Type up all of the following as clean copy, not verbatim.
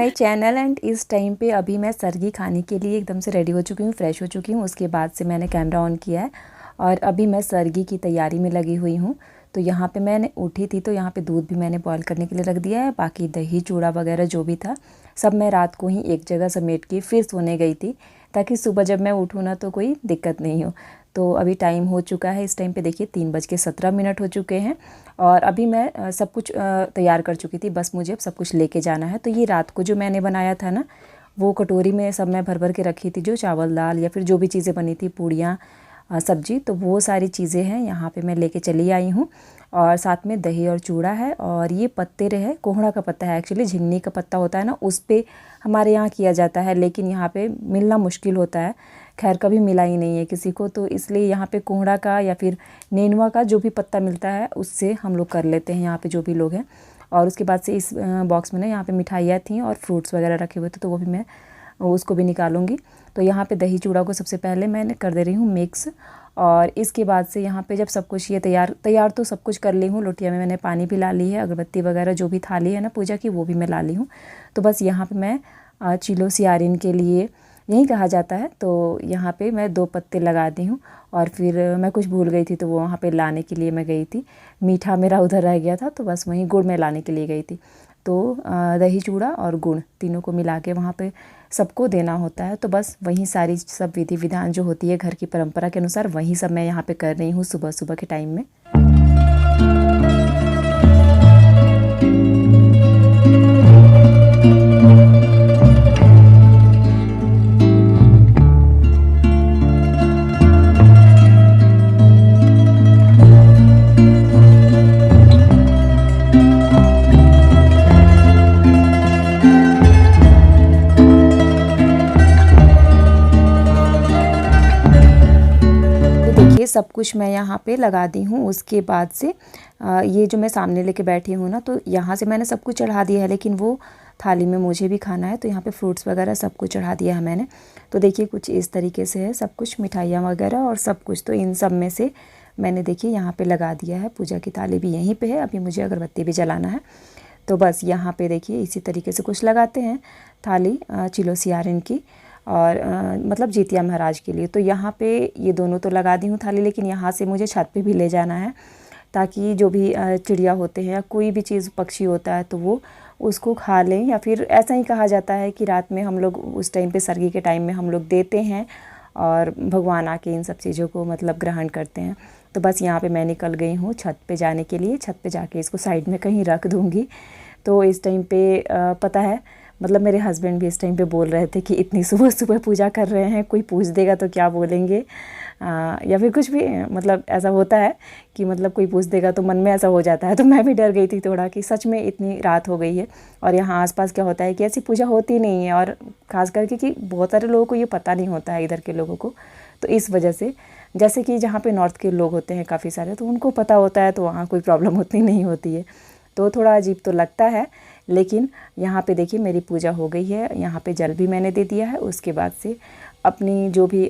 My channel. And इस time पे अभी मैं सरगी खाने के लिए एकदम से रेडी हो चुकी हूँ, फ्रेश हो चुकी हूँ। उसके बाद से मैंने कैमरा ऑन किया है और अभी मैं सरगी की तैयारी में लगी हुई हूँ। तो यहाँ पे मैंने उठी थी तो यहाँ पे दूध भी मैंने बॉईल करने के लिए रख दिया है। बाकी दही चूड़ा वगैरह जो भी था सब मैं रात को ही एक जगह समेट के फिर सोने गई थी, ताकि सुबह जब मैं उठूँ ना तो कोई दिक्कत नहीं हो। तो अभी टाइम हो चुका है, इस टाइम पे देखिए 3:17 हो चुके हैं और अभी मैं सब कुछ तैयार कर चुकी थी। बस मुझे अब सब कुछ लेके जाना है। तो ये रात को जो मैंने बनाया था ना, वो कटोरी में सब मैं भर भर के रखी थी, जो चावल दाल या फिर जो भी चीज़ें बनी थी, पूड़ियाँ सब्जी, तो वो सारी चीज़ें हैं यहाँ पे मैं लेके चली आई हूँ। और साथ में दही और चूड़ा है और ये पत्ते रहे, कोहड़ा का पत्ता है, एक्चुअली झिंगनी का पत्ता होता है ना, उस पे हमारे यहाँ किया जाता है, लेकिन यहाँ पे मिलना मुश्किल होता है। खैर कभी मिला ही नहीं है किसी को, तो इसलिए यहाँ पे कोहड़ा का या फिर नेनुआ का जो भी पत्ता मिलता है उससे हम लोग कर लेते हैं यहाँ पे जो भी लोग हैं। और उसके बाद से इस बॉक्स में ना यहाँ पे मिठाइयाँ थी और फ्रूट्स वगैरह रखे हुए थे, तो वो भी मैं उसको भी निकालूंगी। तो यहाँ पे दही चूड़ा को सबसे पहले मैंने कर दे रही हूँ मिक्स। और इसके बाद से यहाँ पे जब सब कुछ ये तैयार तो सब कुछ कर ली हूँ। लोटिया में मैंने पानी भी ला ली है, अगरबत्ती वगैरह जो भी थाली है ना पूजा की वो भी मैं ला ली हूँ। तो बस यहाँ पे मैं चिलो सियारिन के लिए यही कहा जाता है, तो यहाँ पे मैं 2 पत्ते लगा दी हूँ। और फिर मैं कुछ भूल गई थी तो वो वहाँ पे लाने के लिए मैं गई थी। मीठा मेरा उधर रह गया था तो बस वहीं गुड़ में लाने के लिए गई थी। तो दही चूड़ा और गुड़ तीनों को मिला के वहाँ पे सबको देना होता है। तो बस वहीं सारी सब विधि विधान जो होती है घर की परंपरा के अनुसार, वहीं सब मैं यहाँ पे कर रही हूँ सुबह सुबह के टाइम में। ये सब कुछ मैं यहाँ पे लगा दी हूँ। उसके बाद से ये जो मैं सामने लेके बैठी हूँ ना, तो यहाँ से मैंने सब कुछ चढ़ा दिया है, लेकिन वो थाली में मुझे भी खाना है, तो यहाँ पे फ्रूट्स वगैरह सब कुछ चढ़ा दिया है मैंने। तो देखिए कुछ इस तरीके से है सब कुछ, मिठाइयाँ वगैरह और सब कुछ। तो इन सब में से मैंने देखिए यहाँ पर लगा दिया है। पूजा की थाली भी यहीं पर है, अभी मुझे अगरबत्ती भी जलाना है। तो बस यहाँ पर देखिए इसी तरीके से कुछ लगाते हैं थाली चिलो सियारिन की, और मतलब जीतिया महाराज के लिए। तो यहाँ पे ये दोनों तो लगा दी हूँ थाली, लेकिन यहाँ से मुझे छत पे भी ले जाना है, ताकि जो भी चिड़िया होते हैं या कोई भी चीज़ पक्षी होता है तो वो उसको खा लें। या फिर ऐसा ही कहा जाता है कि रात में हम लोग उस टाइम पे सरगी के टाइम में हम लोग देते हैं और भगवान आके इन सब चीज़ों को मतलब ग्रहण करते हैं। तो बस यहाँ पे मैं निकल गई हूँ छत पे जाने के लिए। छत पे जाके इसको साइड में कहीं रख दूँगी। तो इस टाइम पे पता है, मतलब मेरे हस्बैंड भी इस टाइम पे बोल रहे थे कि इतनी सुबह सुबह पूजा कर रहे हैं, कोई पूछ देगा तो क्या बोलेंगे, या फिर कुछ भी, मतलब ऐसा होता है कि मतलब कोई पूछ देगा तो मन में ऐसा हो जाता है। तो मैं भी डर गई थी थोड़ा कि सच में इतनी रात हो गई है। और यहाँ आसपास क्या होता है कि ऐसी पूजा होती नहीं है, और ख़ास करके कि बहुत सारे लोगों को ये पता नहीं होता है इधर के लोगों को। तो इस वजह से, जैसे कि जहाँ पे नॉर्थ के लोग होते हैं काफ़ी सारे, तो उनको पता होता है, तो वहाँ कोई प्रॉब्लम उतनी नहीं होती है। तो थोड़ा अजीब तो लगता है, लेकिन यहाँ पे देखिए मेरी पूजा हो गई है। यहाँ पे जल भी मैंने दे दिया है। उसके बाद से अपनी जो भी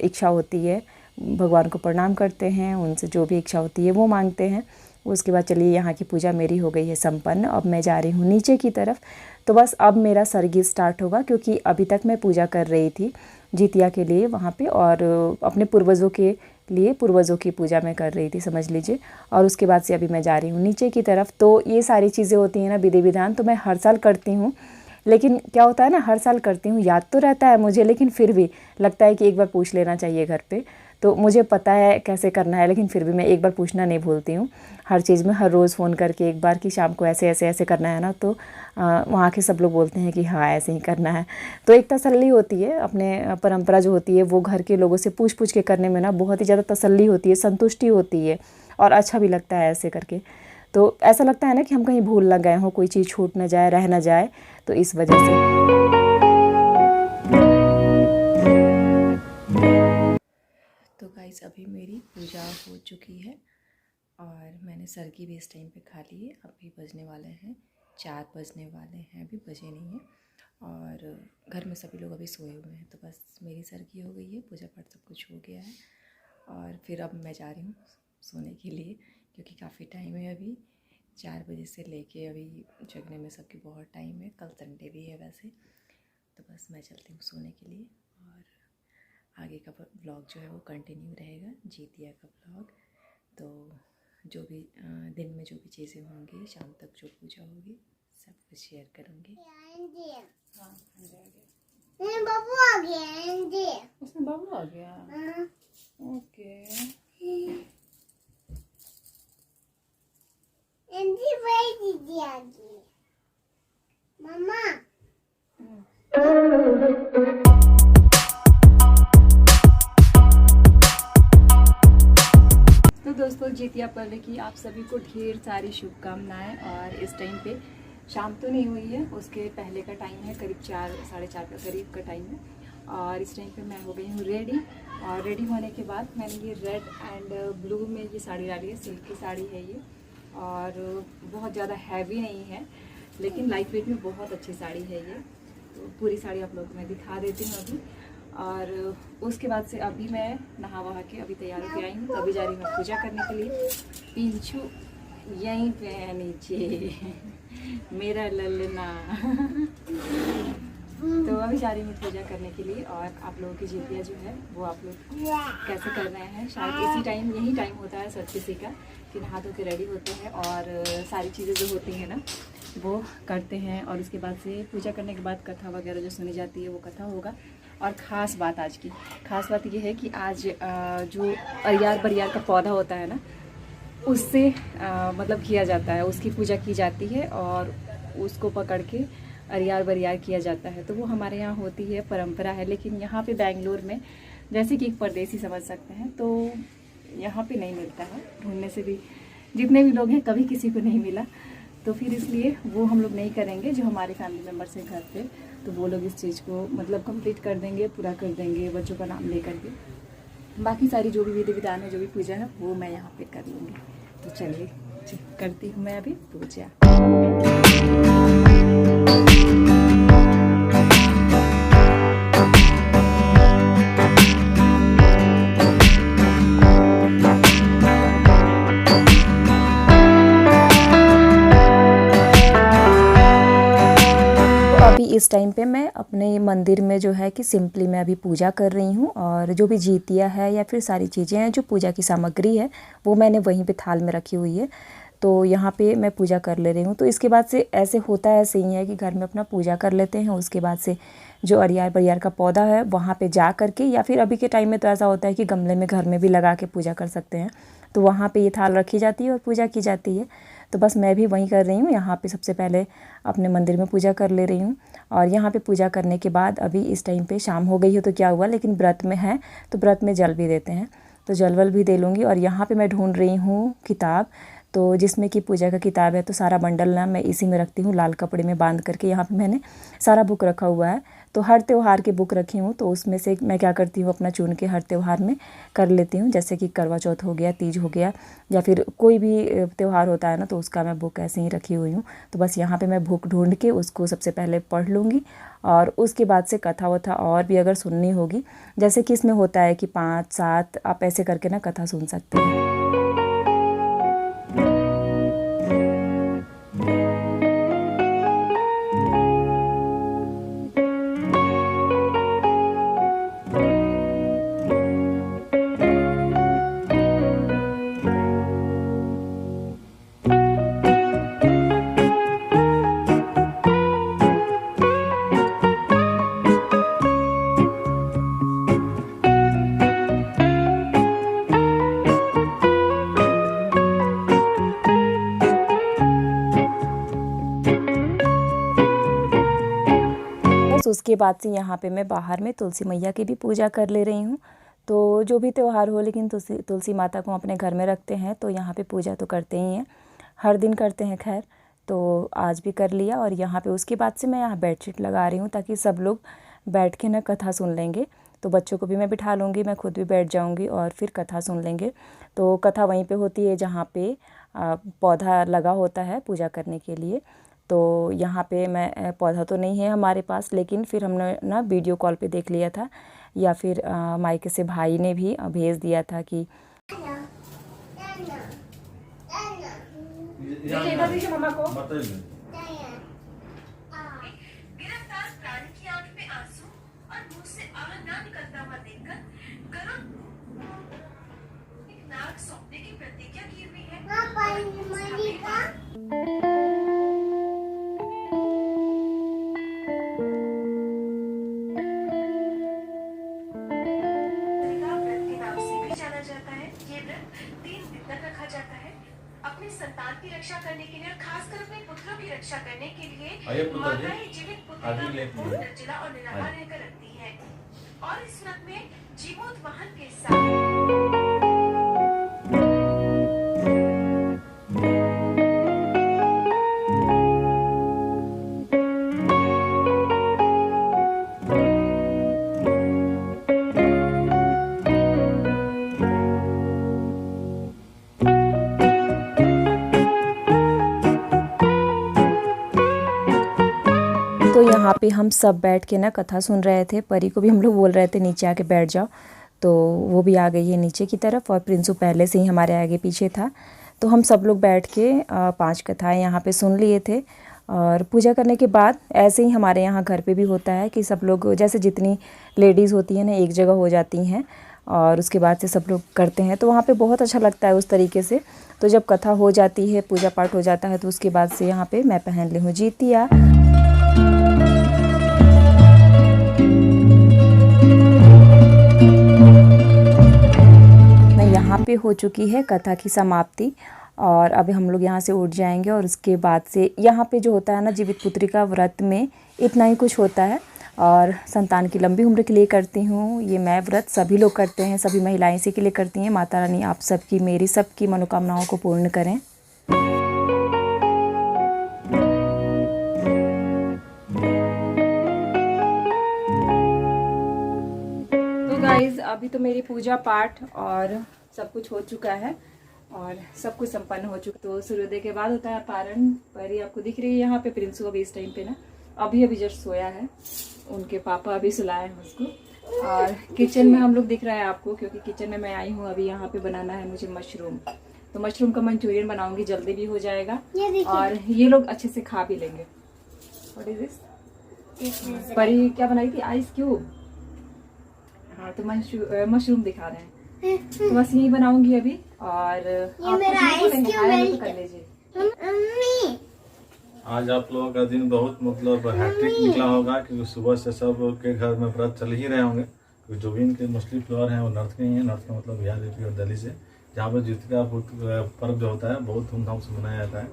इच्छा होती है, भगवान को प्रणाम करते हैं, उनसे जो भी इच्छा होती है वो मांगते हैं। उसके बाद चलिए यहाँ की पूजा मेरी हो गई है संपन्न। अब मैं जा रही हूँ नीचे की तरफ। तो बस अब मेरा सरगी स्टार्ट होगा, क्योंकि अभी तक मैं पूजा कर रही थी जितिया के लिए वहाँ पे, और अपने पूर्वजों के लिए पूर्वजों की पूजा मैं कर रही थी, समझ लीजिए। और उसके बाद से अभी मैं जा रही हूँ नीचे की तरफ। तो ये सारी चीज़ें होती हैं ना, विधि विधान तो मैं हर साल करती हूँ, लेकिन क्या होता है ना, हर साल करती हूँ, याद तो रहता है मुझे, लेकिन फिर भी लगता है कि एक बार पूछ लेना चाहिए घर पे। तो मुझे पता है कैसे करना है, लेकिन फिर भी मैं एक बार पूछना नहीं भूलती हूँ हर चीज़ में, हर रोज़ फ़ोन करके एक बार कि शाम को ऐसे ऐसे ऐसे करना है ना। तो वहाँ के सब लोग बोलते हैं कि हाँ ऐसे ही करना है। तो एक तसल्ली होती है, अपने परंपरा जो होती है वो घर के लोगों से पूछ पूछ के करने में ना बहुत ही ज़्यादा तसल्ली होती है, संतुष्टि होती है, और अच्छा भी लगता है ऐसे करके। तो ऐसा लगता है ना कि हम कहीं भूल ना गए हों, कोई चीज़ छूट ना जाए, रह ना जाए, तो इस वजह से। तो गाइस अभी मेरी पूजा हो चुकी है और मैंने सरगी भी इस टाइम पे खा ली है। अभी बजने वाले हैं 4 बजने वाले हैं, अभी बजे नहीं है, और घर में सभी लोग अभी सोए हुए हैं। तो बस मेरी सरगी हो गई है, पूजा पाठ सब कुछ हो गया है, और फिर अब मैं जा रही हूँ सोने के लिए, क्योंकि काफ़ी टाइम है, अभी 4 बजे से लेके अभी जगने में सबकी बहुत टाइम है। कल संडे भी है वैसे, तो बस मैं चलती हूँ सोने के लिए और आगे का व्लॉग जो है वो कंटिन्यू रहेगा, जीतिया का व्लॉग। तो जो भी दिन में जो भी चीज़ें होंगी, शाम तक जो पूजा होगी, सब कुछ शेयर करूँगी। हाँ, बाबू आ गया। उसमें बाबू आ गया। ओके। मम्मा। तो दोस्तों, जीतिया पर्व की आप सभी को ढेर सारी शुभकामनाएं। और इस टाइम पे शाम तो नहीं हुई है, उसके पहले का टाइम है, करीब 4 साढ़े 4 का करीब का टाइम है। और इस टाइम पे मैं हो गई हूँ रेडी। और रेडी होने के बाद मैंने ये रेड एंड ब्लू में ये साड़ी डाली है, सिल्क की साड़ी है ये। और बहुत ज़्यादा हैवी नहीं है, लेकिन लाइट वेट में बहुत अच्छी साड़ी है ये। तो पूरी साड़ी आप लोग को मैं दिखा देती हूँ अभी। और उसके बाद से अभी मैं नहा वहा के अभी तैयार होकर आई हूँ, तो अभी जा रही हूँ पूजा करने के लिए। पिंचू यहीं पे है नीचे, मेरा ललना। तो अभी जा रही हूँ पूजा करने के लिए। और आप लोगों की जीतिया जो है वो आप लोग कैसे कर रहे हैं, शायद इसी टाइम यही टाइम होता है सब किसी का कि नहा धो के रेडी होते हैं और सारी चीज़ें जो होती हैं ना वो करते हैं। और उसके बाद से पूजा करने के बाद कथा वगैरह जो सुनी जाती है वो कथा होगा। और ख़ास बात आज की ख़ास बात ये है कि आज जो अरियार बरियार का पौधा होता है ना, उससे मतलब किया जाता है, उसकी पूजा की जाती है और उसको पकड़ के अरियार बरियार किया जाता है। तो वो हमारे यहाँ होती है, परंपरा है। लेकिन यहाँ पे बेंगलोर में जैसे कि एक परदेसी समझ सकते हैं, तो यहाँ पे नहीं मिलता है। ढूंढने से भी जितने भी लोग हैं कभी किसी को नहीं मिला, तो फिर इसलिए वो हम लोग नहीं करेंगे। जो हमारे फैमिली मेम्बर्स हैं घर पे, तो वो लोग इस चीज़ को मतलब कंप्लीट कर देंगे, पूरा कर देंगे बच्चों का नाम लेकर के। बाकी सारी जो भी विधि विधान है, जो भी पूजा है, वो मैं यहाँ पे कर लूँगी। तो चलिए करती हूँ मैं अभी पूजा। अभी इस टाइम पे मैं अपने मंदिर में जो है कि सिंपली मैं अभी पूजा कर रही हूँ। और जो भी जीतिया है या फिर सारी चीज़ें हैं, जो पूजा की सामग्री है, वो मैंने वहीं पे थाल में रखी हुई है। तो यहाँ पे मैं पूजा कर ले रही हूँ। तो इसके बाद से ऐसे होता है, ऐसे ही है कि घर में अपना पूजा कर लेते हैं। उसके बाद से जो अरियार बरियार का पौधा है वहाँ पे जा कर के, या फिर अभी के टाइम में तो ऐसा होता है कि गमले में घर में भी लगा के पूजा कर सकते हैं। तो वहाँ पे ये थाल रखी जाती है और पूजा की जाती है। तो बस मैं भी वहीं कर रही हूँ। यहाँ पे सबसे पहले अपने मंदिर में पूजा कर ले रही हूँ। और यहाँ पे पूजा करने के बाद अभी इस टाइम पे शाम हो गई है, तो क्या हुआ, लेकिन व्रत में है तो व्रत में जल भी देते हैं, तो जल वल भी दे लूँगी। और यहाँ पे मैं ढूंढ रही हूँ किताब, तो जिसमें कि पूजा का किताब है। तो सारा बंडल ना मैं इसी में रखती हूँ, लाल कपड़े में बांध करके। यहाँ पे मैंने सारा बुक रखा हुआ है। तो हर त्यौहार की बुक रखी हूँ, तो उसमें से मैं क्या करती हूँ, अपना चुन के हर त्यौहार में कर लेती हूँ। जैसे कि करवा चौथ हो गया, तीज हो गया, या फिर कोई भी त्यौहार होता है ना, तो उसका मैं बुक ऐसे ही रखी हुई हूँ। तो बस यहाँ पे मैं बुक ढूंढ के उसको सबसे पहले पढ़ लूँगी। और उसके बाद से कथा वथा और भी अगर सुननी होगी, जैसे कि इसमें होता है कि 5-7 आप ऐसे करके ना कथा सुन सकते हैं। उसके बाद से यहाँ पे मैं बाहर में तुलसी मैया की भी पूजा कर ले रही हूँ। तो जो भी त्यौहार हो, लेकिन तुलसी माता को अपने घर में रखते हैं, तो यहाँ पे पूजा तो करते ही हैं, हर दिन करते हैं खैर। तो आज भी कर लिया। और यहाँ पे उसके बाद से मैं यहाँ बेडशीट लगा रही हूँ, ताकि सब लोग बैठ के ना कथा सुन लेंगे। तो बच्चों को भी मैं बिठा लूँगी, मैं खुद भी बैठ जाऊँगी और फिर कथा सुन लेंगे। तो कथा वहीं पे होती है जहाँ पे पौधा लगा होता है पूजा करने के लिए। तो यहाँ पे मैं पौधा तो नहीं है हमारे पास, लेकिन फिर हमने ना वीडियो कॉल पे देख लिया था, या फिर मायके से भाई ने भी भेज दिया था कि इधर दीजिए मम्मा को। गिरफ्तार प्राणी की आंख में आंसू और मुंह से आग ना निकलता हुआ देखकर गरुड़ एक नाग सौंपने की प्रतिज्ञा की हुई है। व्रत के नाम से भी जाना जाता है। ये व्रत 3 दिन तक रखा जाता है। अपने संतान की रक्षा करने के लिए और खासकर अपने पुत्रों की रक्षा करने के लिए माताएं जीवित पुत्र का खून निर्जला और निराहार रहकर रखती है और इस व्रत में जीवोत्वहन के साथ तो यहाँ पे हम सब बैठ के ना कथा सुन रहे थे। परी को भी हम लोग बोल रहे थे नीचे आके बैठ जाओ, तो वो भी आ गई है नीचे की तरफ और प्रिंसू पहले से ही हमारे आगे पीछे था। तो हम सब लोग बैठ के 5 कथाएं यहाँ पे सुन लिए थे। और पूजा करने के बाद ऐसे ही हमारे यहाँ घर पे भी होता है कि सब लोग जैसे जितनी लेडीज़ होती हैं ना एक जगह हो जाती हैं और उसके बाद से सब लोग करते हैं, तो वहाँ पे बहुत अच्छा लगता है उस तरीके से। तो जब कथा हो जाती है, पूजा पाठ हो जाता है, तो उसके बाद से यहाँ पे मैं पहन ली हूँ जीतिया। यहाँ पे हो चुकी है कथा की समाप्ति और अभी हम लोग यहाँ से उठ जाएंगे। और उसके बाद से यहाँ पे जो होता है ना जीवित पुत्री का व्रत में इतना ही कुछ होता है। और संतान की लंबी उम्र के लिए करती हूँ ये मैं व्रत, सभी लोग करते हैं, सभी महिलाएं इसी के लिए करती हैं। माता रानी आप सबकी, मेरी सबकी मनोकामनाओं को पूर्ण करें। तो गाइज अभी तो मेरी पूजा पाठ और सब कुछ हो चुका है और सब कुछ संपन्न हो चुका। तो सूर्योदय के बाद होता है पारण। परी आपको दिख रही है यहाँ पे। प्रिंसू अभी इस टाइम पे ना अभी जस्ट सोया है, उनके पापा अभी सुलाए हैं उसको। और किचन में हम लोग दिख रहा है आपको, क्योंकि किचन में मैं आई हूँ अभी। यहाँ पे बनाना है मुझे मशरूम, तो मशरूम का मंचूरियन बनाऊंगी, जल्दी भी हो जाएगा और ये लोग अच्छे से खा भी लेंगे। What is this? परी क्या बनाई थी? Ice cube. हाँ, तो मशरूम दिखा रहे हैं, तो बस यही बनाऊंगी अभी। और कर लीजिए। आज आप लोगों का दिन बहुत मतलब हैट्रिक निकला होगा, क्योंकि सुबह से सब के घर में व्रत चल ही रहे होंगे। क्योंकि जो भी इनके मोस्टली फ्लोर हैं वो नॉर्थ के ही हैं। नॉर्थ का मतलब बिहार, यूपी और दिल्ली से, जहाँ पर जीतिया पर्व जो होता है बहुत धूमधाम से मनाया जाता है।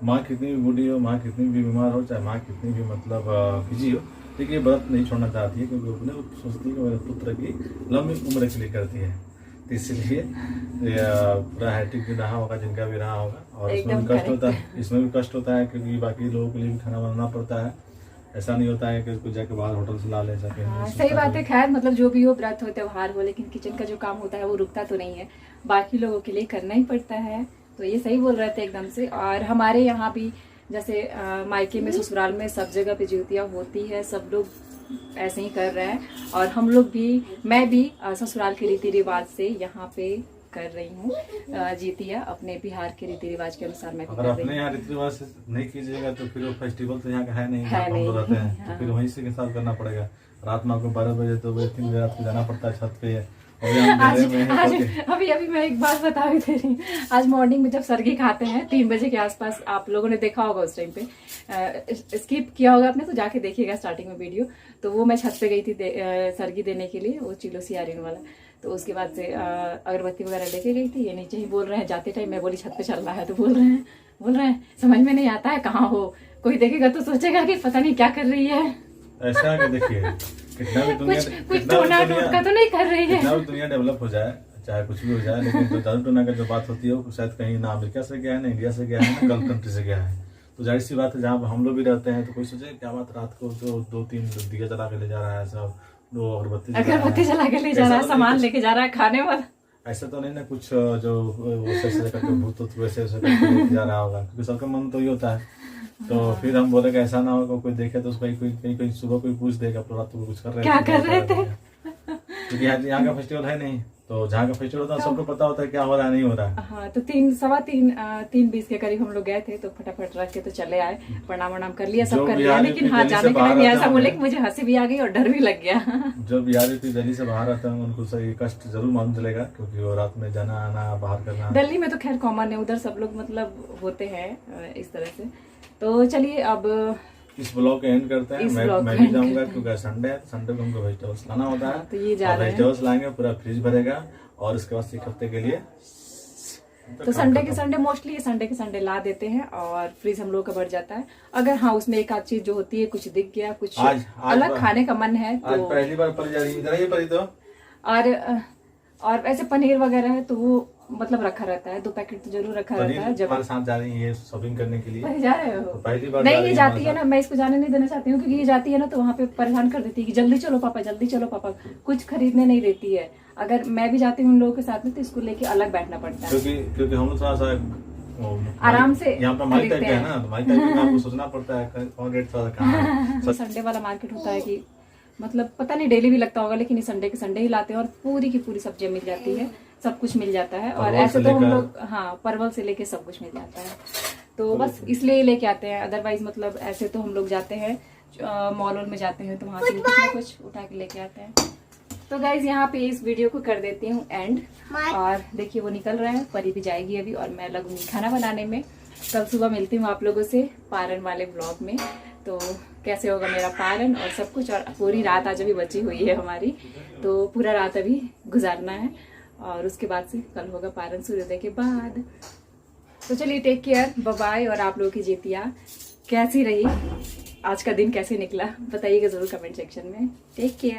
माँ कितनी भी बूढ़ी हो, माँ कितनी भी बीमार हो, चाहे माँ कितनी भी मतलब बिजी हो, लेकिन ये व्रत नहीं छोड़ना चाहती है, क्योंकि अपने सोचती है कि मेरे पुत्र की लंबी उम्र के लिए करती है। तो इसलिए पूरा हैट्रिक भी रहा होगा जिनका भी रहा होगा। और इसमें भी कष्ट होता है, इसमें भी कष्ट होता है, क्योंकि बाकी लोगों के लिए भी खाना बनाना पड़ता है। ऐसा नहीं होता है कि उसको जाके बाहर होटल से ला ले सके। हाँ, सही बात है। खैर मतलब जो भी हो, व्रत हो त्योहार हो, लेकिन किचन का जो काम होता है वो रुकता तो नहीं है, बाकी लोगों के लिए करना ही पड़ता है। तो ये सही बोल रहे थे एकदम से। और हमारे यहाँ भी जैसे मायके में, ससुराल में, सब जगह पे जीतिया होती है, सब लोग ऐसे ही कर रहे हैं। और हम लोग भी, मैं भी ससुराल के रीति रिवाज से यहाँ पे कर रही हूँ जीतिया, अपने बिहार के रीति रिवाज के अनुसार मैं अगर अपने यहाँ रीति रिवाज से नहीं कीजिएगा तो फिर वो फेस्टिवल तो यहाँ का है नहीं, हम लोग रहते हैं। तो फिर वहीं से के साथ करना पड़ेगा। रात में आपको 12 बजे, 2 बजे, 3 बजे रात को जाना पड़ता है छत पे। अभी मैं एक बात बता भी दे रही। आज मॉर्निंग में जब सरगी खाते हैं 3 बजे के आसपास, आप लोगों ने देखा होगा उस टाइम पे, स्किप किया होगा आपने तो जाके देखिएगा स्टार्टिंग में वीडियो। तो वो मैं छत पे गई थी सरगी देने के लिए, वो चिलो सियारिन वाला। तो उसके बाद से अगरबत्ती वगैरह लेके गई थी। ये नीचे ही बोल रहे हैं जाते टाइम, मैं बोली छत पे चल रहा है, तो बोल रहे हैं समझ में नहीं आता है कहाँ हो, कोई देखेगा तो सोचेगा कि पता नहीं क्या कर रही है। ऐसा कि देखिए कितना भी दुनिया तो नहीं कर रही है, कितना भी दुनिया डेवलप हो जाए, चाहे कुछ भी हो जाए, लेकिन जो जादू टोना का जो बात होती है वो शायद कहीं ना अमेरिका से गया है, ना इंडिया से गया है, ना गल्फ कंट्री से गया है। तो जाहिर सी बात है जहाँ हम लोग भी रहते हैं, तो कोई सोचे क्या बात, रात को जो 2-3 दिया जला के ले जा रहा है, सब 2 अगरबत्ती जला के ले जा रहा है, सामान लेके जा रहा है खाने वाला। ऐसा तो नहीं ना कुछ जो भूत वैसे जा रहा होगा, क्योंकि सबका मन तो ये होता है। तो फिर हम बोले कि ऐसा ना हो कोई देखे तो उसको कहीं सुबह कोई पूछ देगा तो रात को कुछ कर रहे थे, क्योंकि यहाँ का फेस्टिवल है नहीं। तो जहाँ का फेस्टिवल होता है सबको पता होता है क्या हो रहा है नहीं हो रहा है। हाँ, तो 3:20 के करीब हम लोग गए थे, तो फटाफट रख के तो चले आए, प्रणाम वणाम कर लिया, सब कर लिया। लेकिन हाँ, जाने के टाइम ऐसा बोले कि मुझे हंसी भी आ गई और डर भी लग गया। जो बिहारी दिल्ली से बाहर आते हैं उनको सही कष्ट जरूर मालूम चलेगा, क्योंकि वो रात में जाना आना बाहर करना। दिल्ली में तो खैर कॉमन है, उधर सब लोग मतलब होते हैं इस तरह से। तो चलिए अब इस ब्लॉग को एंड करते हैं। मैं भी जाऊंगा क्योंकि संडे है, संडे को हमको वेजिटेबल्स लाना होता है। तो ये जा रहे हैं, वेजिटेबल्स लाएंगे, पूरा फ्रिज भरेगा और उसके बाद 1 हफ्ते के लिए। तो संडे के संडे मोस्टली संडे के संडे ला देते हैं और फ्रिज हम लोग का भर जाता है। अगर हाँ उसमें एक आध चीज जो होती है, कुछ दिख गया, कुछ अलग खाने का मन है तो आज पहली बार परी जा रही इधर ही परी तो। और ऐसे पनीर वगैरह है तो वो मतलब रखा रहता है, 2 पैकेट तो जरूर रखा रहता है। जब हमारे साथ जा रही है शॉपिंग करने के लिए जा रहे हो तो पहली बार नहीं, ये जाती है ना, मैं इसको जाने नहीं देना चाहती हूँ क्योंकि ये जाती है ना तो वहाँ पे परेशान कर देती है कि जल्दी चलो पापा, जल्दी चलो पापा, कुछ खरीदने नहीं देती है। अगर मैं भी जाती हूँ उन लोगों के साथ में तो इसको लेके अलग बैठना पड़ता है, क्योंकि हम लोग थोड़ा सा आराम से यहाँ पे माइक टाइप है ना, तो माइक टाइप में आपको सोचना पड़ता है कौन रेट थोड़ा कहाँ है। संडे वाला मार्केट होता है कि मतलब पता नहीं डेली भी लगता होगा, लेकिन इस संडे के संडे ही लाते हैं और पूरी की पूरी सब्जियां मिल जाती है, सब कुछ मिल जाता है। और ऐसे तो हम लोग हाँ परवल से लेके सब कुछ मिल जाता है, तो बस इसलिए लेके आते हैं। अदरवाइज मतलब ऐसे तो हम लोग जाते हैं मॉल में जाते हैं तो वहाँ से कुछ ना कुछ उठा के लेके आते हैं। तो गाइज यहाँ पे इस वीडियो को कर देती हूँ एंड। और देखिए वो निकल रहा है, परी भी जाएगी अभी और मैं लगूंगी खाना बनाने में। कल सुबह मिलती हूँ आप लोगों से पारन वाले ब्लॉग में, तो कैसे होगा मेरा पारन और सब कुछ। और पूरी रात आज अभी बची हुई है हमारी, तो पूरा रात अभी गुजारना है और उसके बाद से कल होगा पारन सूर्योदय के बाद। तो चलिए टेक केयर, बाय बाय। और आप लोगों की जितिया कैसी रही, आज का दिन कैसे निकला बताइएगा जरूर कमेंट सेक्शन में। Take care.